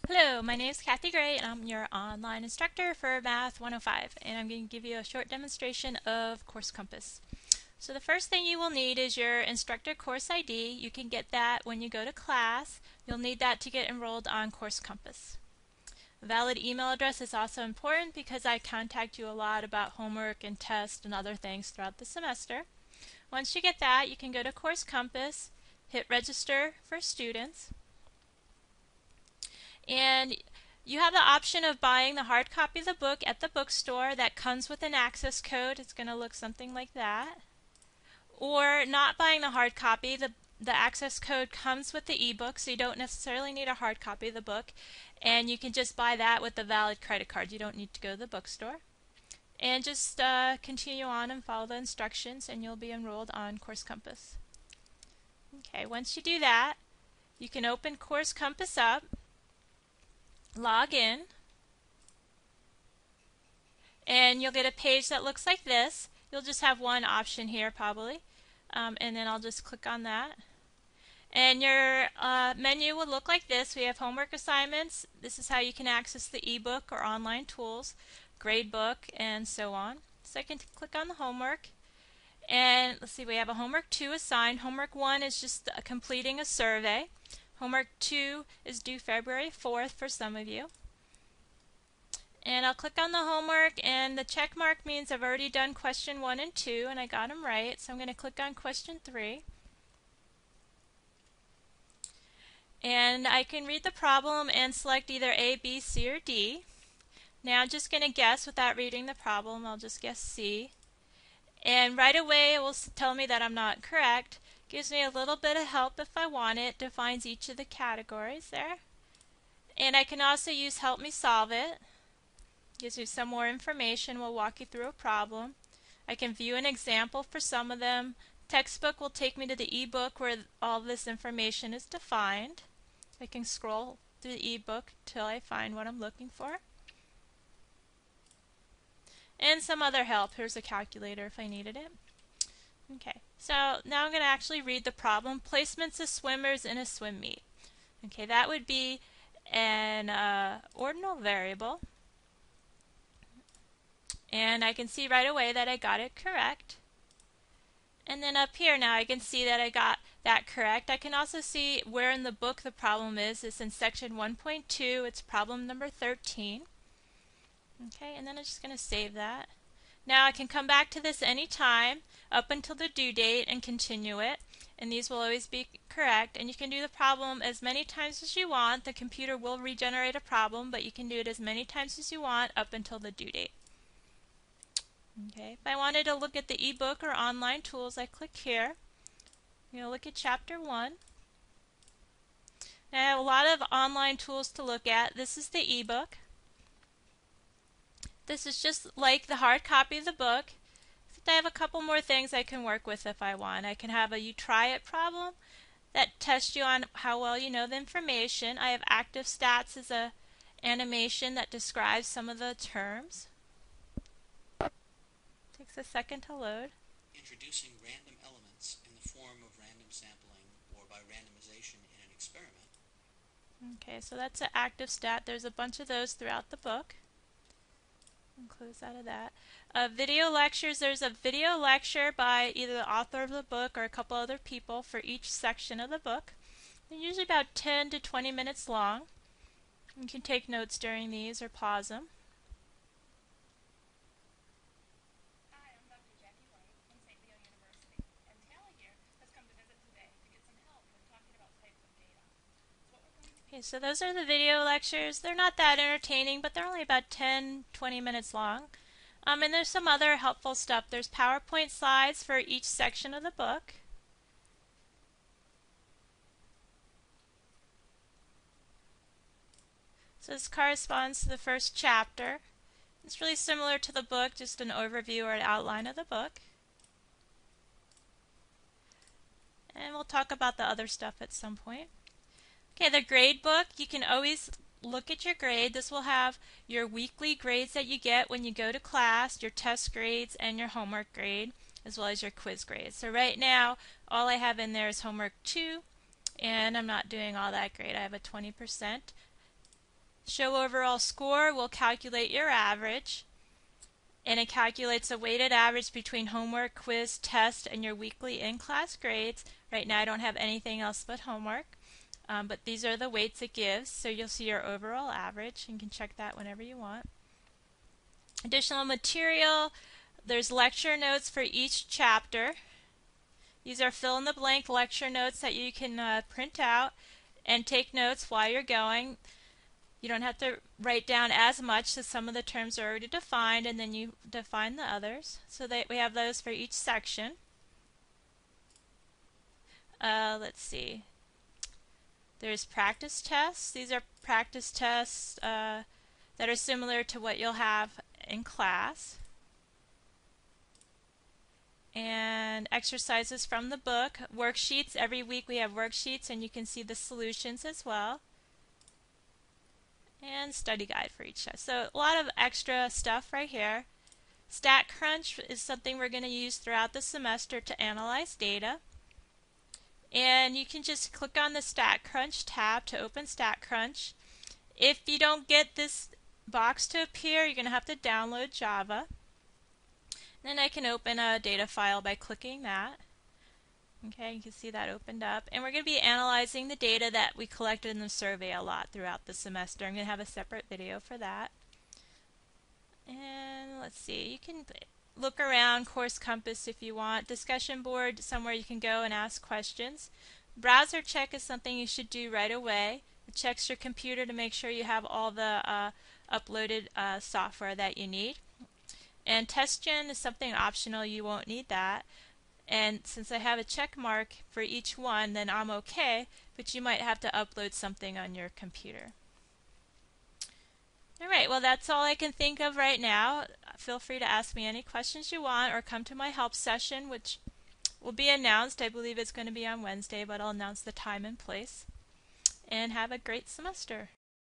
Hello, my name is Kathy Gray and I'm your online instructor for Math 105, and I'm going to give you a short demonstration of Course Compass. So the first thing you will need is your instructor course ID. You can get that when you go to class. You'll need that to get enrolled on Course Compass. A valid email address is also important because I contact you a lot about homework and tests and other things throughout the semester. Once you get that, you can go to Course Compass, hit register for students, and you have the option of buying the hard copy of the book at the bookstore that comes with an access code. It's going to look something like that. Or not buying the hard copy. The access code comes with the ebook, so you don't necessarily need a hard copy of the book. And you can just buy that with a valid credit card. You don't need to go to the bookstore. And just continue on and follow the instructions, and you'll be enrolled on Course Compass. Okay, once you do that, you can open Course Compass up, log in, and you'll get a page that looks like this. You'll just have one option here probably, and then I'll just click on that. And your menu will look like this. We have homework assignments. This is how you can access the ebook or online tools, gradebook, and so on. So I can click on the homework, and let's see, we have a homework 2 assigned. Homework 1 is just completing a survey. Homework 2 is due February 4th for some of you. And I'll click on the homework, and the check mark means I've already done question 1 and 2 and I got them right. So I'm going to click on question 3. And I can read the problem and select either A, B, C, or D. Now I'm just going to guess without reading the problem. I'll just guess C. And right away it will tell me that I'm not correct. Gives me a little bit of help if I want it. Defines each of the categories there. And I can also use Help Me Solve It. Gives you some more information. We'll walk you through a problem. I can view an example for some of them. Textbook will take me to the ebook where all this information is defined. I can scroll through the ebook till I find what I'm looking for. And some other help. Here's a calculator if I needed it. Okay, so now I'm going to actually read the problem. Placements of swimmers in a swim meet. Okay, that would be an ordinal variable. And I can see right away that I got it correct. And then up here now I can see that I got that correct. I can also see where in the book the problem is. It's in section 1.2. It's problem number 13. Okay, and then I'm just going to save that. Now I can come back to this anytime up until the due date and continue it. And these will always be correct. And you can do the problem as many times as you want. The computer will regenerate a problem, but you can do it as many times as you want up until the due date. Okay, if I wanted to look at the ebook or online tools, I click here. I'm going to look at chapter 1. Now I have a lot of online tools to look at. This is the ebook. This is just like the hard copy of the book. I have a couple more things I can work with if I want. I can have a you try it problem that tests you on how well you know the information. I have active stats as a animation that describes some of the terms. Takes a second to load. Introducing random elements in the form of random sampling or by randomization in an experiment. Okay, so that's an active stat. There's a bunch of those throughout the book. And close out of that. Video lectures, there's a video lecture by either the author of the book or a couple other people for each section of the book. They're usually about 10 to 20 minutes long. You can take notes during these or pause them. Hi, I'm Dr. Jackie White from St. Leo University, and Taylor here has come to visit today to get some help when talking about types of data. So what we're going to Okay, so those are the video lectures. They're not that entertaining, but they're only about 10-20 minutes long. And there's some other helpful stuff. There's PowerPoint slides for each section of the book. So this corresponds to the first chapter. It's really similar to the book, just an overview or an outline of the book. And we'll talk about the other stuff at some point. Okay, the grade book, you can always look at your grade. This will have your weekly grades that you get when you go to class, your test grades, and your homework grade, as well as your quiz grades. So right now, all I have in there is homework 2, and I'm not doing all that great. I have a 20%. Show overall score will calculate your average, and it calculates a weighted average between homework, quiz, test, and your weekly in-class grades. Right now I don't have anything else but homework, but these are the weights it gives, so you'll see your overall average. You can check that whenever you want. Additional material, there's lecture notes for each chapter. These are fill-in-the-blank lecture notes that you can print out and take notes while you're going. You don't have to write down as much, so some of the terms are already defined, and then you define the others. So that we have those for each section. Let's see. There's practice tests. These are practice tests that are similar to what you'll have in class. And exercises from the book. Worksheets. Every week we have worksheets, and you can see the solutions as well. And study guide for each test. So a lot of extra stuff right here. StatCrunch is something we're going to use throughout the semester to analyze data. And you can just click on the StatCrunch tab to open StatCrunch. If you don't get this box to appear, you're going to have to download Java. Then I can open a data file by clicking that. Okay, you can see that opened up. And we're going to be analyzing the data that we collected in the survey a lot throughout the semester. I'm going to have a separate video for that. And let's see, you can look around Course Compass if you want. Discussion board, somewhere you can go and ask questions. Browser check is something you should do right away. It checks your computer to make sure you have all the uploaded software that you need. And TestGen is something optional, you won't need that. And since I have a check mark for each one, then I'm okay, but you might have to upload something on your computer. Alright, well that's all I can think of right now. Feel free to ask me any questions you want or come to my help session, which will be announced. I believe it's going to be on Wednesday, but I'll announce the time and place. And have a great semester.